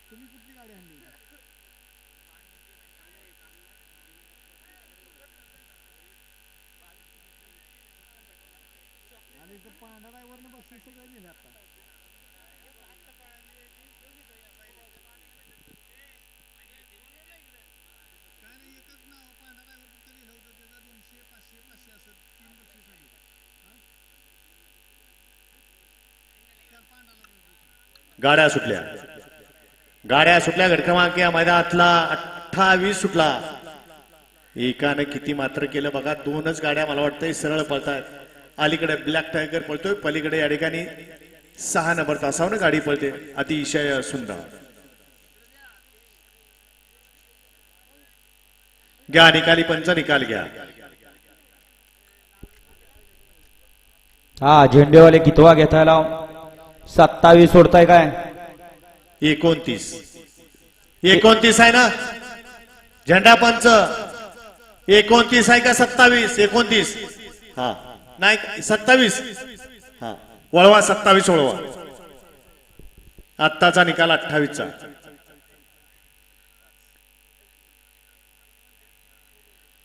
तुम्ही कुठली गाडी आणली? आणि इथं पांढरा ड्रायव्हरनं बक्षीस सगळं दिलं आता. काय नाही, एकच नाव पांढरा ड्रायव्हर फक्त लिहिलं होतं, त्याचा 200 500 500 असं 3 बक्षीस आली. त्या पांढराला गाड्या सुटल्या गट क्रमांक या मैदानातला 28 सुटला. एकानं किती मात्र केलं बघा. दोनच गाड्या मला वाटतंय सरळ पळतायत. अलीकडे ब्लॅक टायगर पळतोय, पलीकडे या ठिकाणी 6 नंबर तासावनं गाडी पळते. अतिशय सुंदर. घ्या निकाली पंच, निकाल घ्या. हा झेंडेवाले कितवा घेताय लाव? 27 सोडताय काय? 29 आहे ना झेंडा पंच? 29 आहे का 27? 29. हा नाही 27. हा वळवा 27 वळवा. आत्ताचा निकाल 28चा.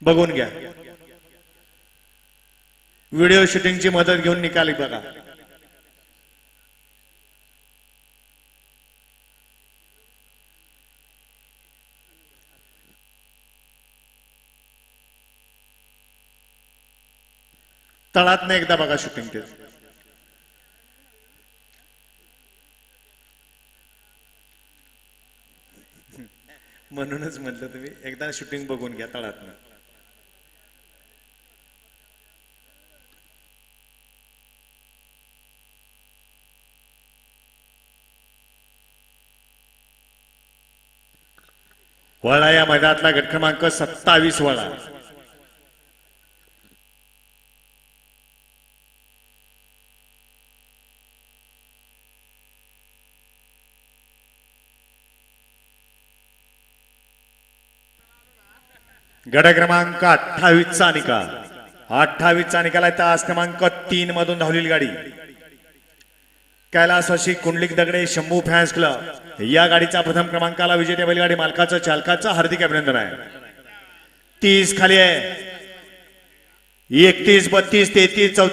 बघून घ्या. व्हिडिओ शूटिंगची मदत घेऊन निकाल बघा. तळात नाही एकदा बघा शूटिंग ते. म्हणूनच म्हटलं तुम्ही एकदा शूटिंग बघून घ्या तळात. वळा या मैदानातला गट क्रमांक 27 वळा. गट क्रमांक 28चा निकाल. 28चा निकाल आहे. तास क्रमांक 3 मधून धावलेली गाडी कैलासवासी कुंडलिक दगडे शंभू फॅन्स क्लब या गाडीचा प्रथम क्रमांकाला विजेत्या बैलगाडी मालकाचं चालकाचं हार्दिक अभिनंदन आहे. 30 खाली आहे. 31 32 33 34